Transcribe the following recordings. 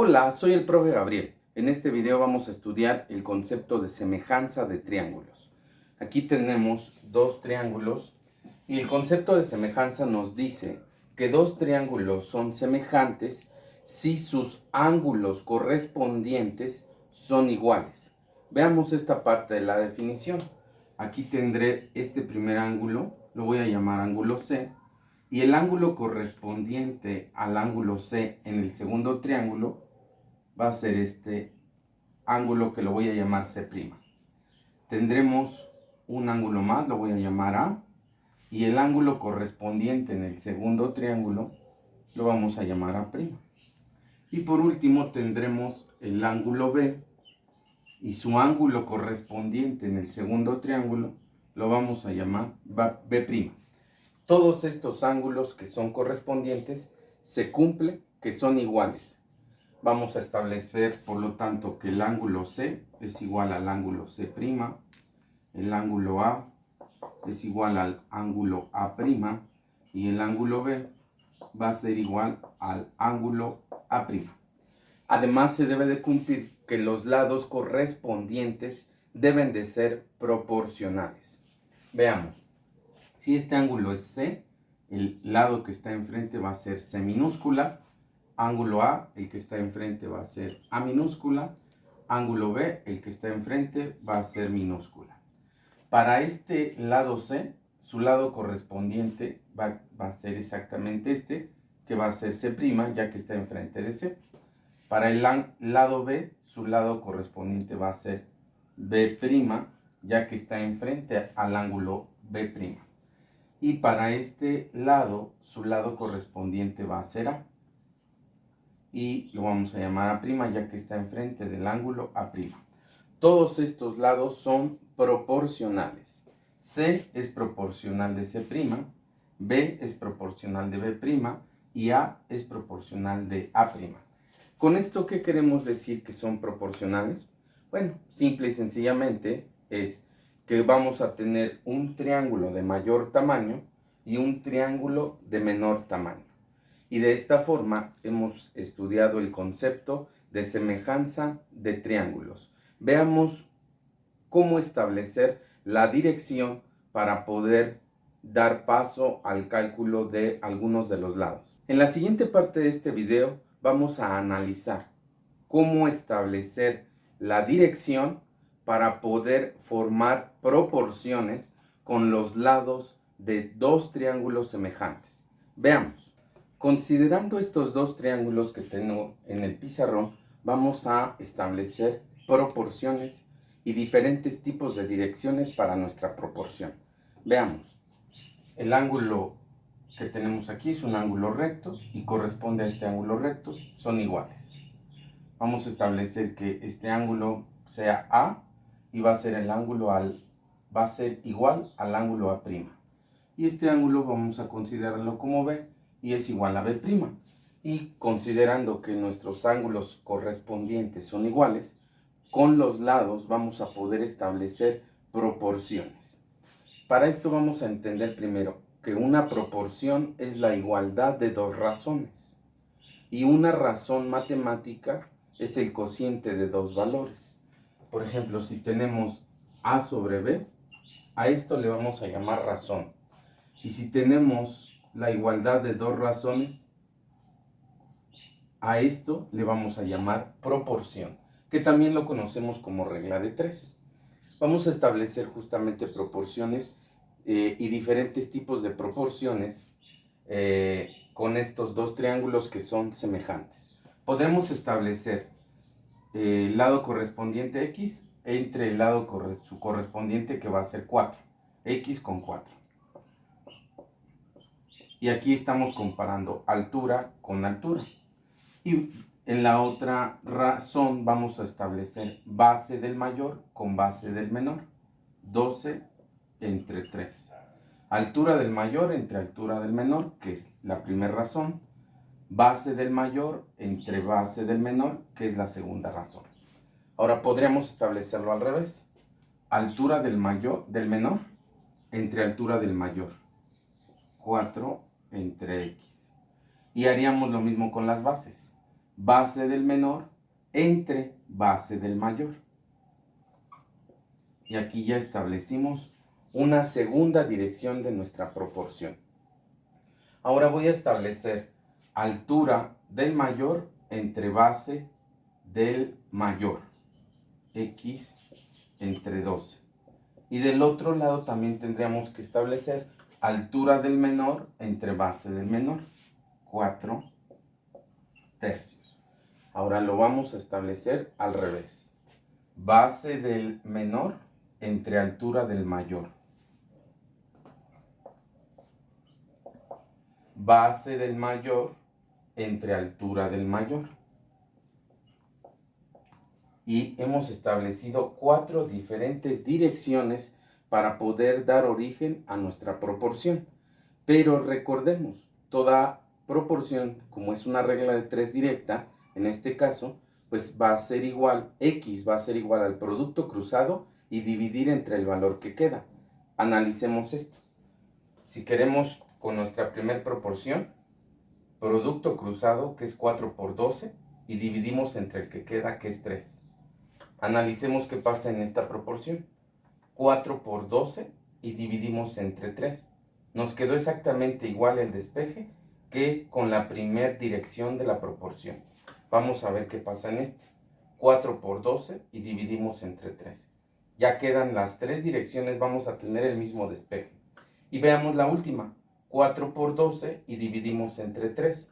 Hola, soy el profe Gabriel. En este video vamos a estudiar el concepto de semejanza de triángulos. Aquí tenemos dos triángulos y el concepto de semejanza nos dice que dos triángulos son semejantes si sus ángulos correspondientes son iguales. Veamos esta parte de la definición. Aquí tendré este primer ángulo, lo voy a llamar ángulo C, y el ángulo correspondiente al ángulo C en el segundo triángulo va a ser este ángulo que lo voy a llamar C'. Tendremos un ángulo más, lo voy a llamar A, y el ángulo correspondiente en el segundo triángulo lo vamos a llamar A'. Y por último tendremos el ángulo B, y su ángulo correspondiente en el segundo triángulo lo vamos a llamar B'. Todos estos ángulos que son correspondientes se cumple que son iguales. Vamos a establecer, por lo tanto, que el ángulo C es igual al ángulo C', el ángulo A es igual al ángulo A', y el ángulo B va a ser igual al ángulo A'. Además, se debe de cumplir que los lados correspondientes deben de ser proporcionales. Veamos. Si este ángulo es C, el lado que está enfrente va a ser C minúscula. Ángulo A, el que está enfrente va a ser A minúscula. Ángulo B, el que está enfrente va a ser minúscula. Para este lado C, su lado correspondiente va a ser exactamente este, que va a ser C', ya que está enfrente de C. Para el lado B, su lado correspondiente va a ser B', ya que está enfrente al ángulo B'. Y para este lado, su lado correspondiente va a ser A. Y lo vamos a llamar A', ya que está enfrente del ángulo A'. Todos estos lados son proporcionales. C es proporcional de C', B es proporcional de B', y A es proporcional de A'. ¿Con esto qué queremos decir que son proporcionales? Bueno, simple y sencillamente es que vamos a tener un triángulo de mayor tamaño y un triángulo de menor tamaño. Y de esta forma hemos estudiado el concepto de semejanza de triángulos. Veamos cómo establecer la dirección para poder dar paso al cálculo de algunos de los lados. En la siguiente parte de este video vamos a analizar cómo establecer la dirección para poder formar proporciones con los lados de dos triángulos semejantes. Veamos. Considerando estos dos triángulos que tengo en el pizarrón, vamos a establecer proporciones y diferentes tipos de direcciones para nuestra proporción. Veamos. El ángulo que tenemos aquí es un ángulo recto y corresponde a este ángulo recto, son iguales. Vamos a establecer que este ángulo sea A y va a ser igual al ángulo A'. Y este ángulo vamos a considerarlo como B y es igual a B'. Y considerando que nuestros ángulos correspondientes son iguales, con los lados vamos a poder establecer proporciones. Para esto vamos a entender primero que una proporción es la igualdad de dos razones. Y una razón matemática es el cociente de dos valores. Por ejemplo, si tenemos A sobre B, a esto le vamos a llamar razón. Y si tenemos la igualdad de dos razones, a esto le vamos a llamar proporción, que también lo conocemos como regla de tres. Vamos a establecer justamente proporciones y diferentes tipos de proporciones con estos dos triángulos que son semejantes. Podremos establecer el lado correspondiente X entre el lado su correspondiente, que va a ser 4, X con 4. Y aquí estamos comparando altura con altura. Y en la otra razón vamos a establecer base del mayor con base del menor. 12 entre 3. Altura del mayor entre altura del menor, que es la primera razón. Base del mayor entre base del menor, que es la segunda razón. Ahora podríamos establecerlo al revés. Altura del menor entre altura del mayor. 4 entre X. Y haríamos lo mismo con las bases. base del menor entre base del mayor. Y aquí ya establecimos una segunda dirección de nuestra proporción. Ahora voy a establecer altura del mayor entre base del mayor, x entre 12. Y del otro lado también tendríamos que establecer altura del menor entre base del menor, 4 tercios. Ahora lo vamos a establecer al revés. Base del menor entre altura del mayor. Base del mayor entre altura del mayor. Y hemos establecido 4 diferentes direcciones para poder dar origen a nuestra proporción. Pero recordemos, toda proporción, como es una regla de 3 directa, en este caso, pues va a ser igual, x va a ser igual al producto cruzado y dividir entre el valor que queda. Analicemos esto. Si queremos con nuestra primera proporción, producto cruzado, que es 4 por 12, y dividimos entre el que queda, que es 3. Analicemos qué pasa en esta proporción. 4 por 12 y dividimos entre 3. Nos quedó exactamente igual el despeje que con la primera dirección de la proporción. Vamos a ver qué pasa en este. 4 por 12 y dividimos entre 3. Ya quedan las 3 direcciones, vamos a tener el mismo despeje. Y veamos la última. 4 por 12 y dividimos entre 3.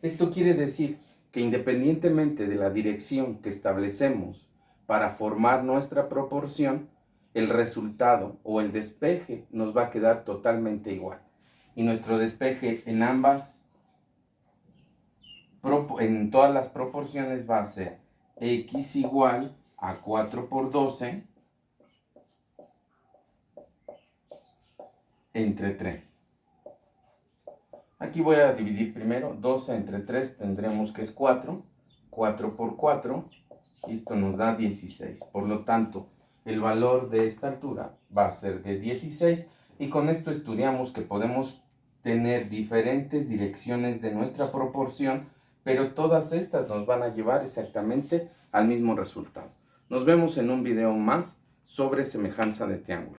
Esto quiere decir que independientemente de la dirección que establecemos para formar nuestra proporción, el resultado o el despeje nos va a quedar totalmente igual. Y nuestro despeje en todas las proporciones va a ser x igual a 4 por 12 entre 3. Aquí voy a dividir primero. 12 entre 3 tendremos que es 4. 4 por 4. Y esto nos da 16. Por lo tanto, el valor de esta altura va a ser de 16. Y con esto estudiamos que podemos tener diferentes direcciones de nuestra proporción, pero todas estas nos van a llevar exactamente al mismo resultado. Nos vemos en un video más sobre semejanza de triángulos.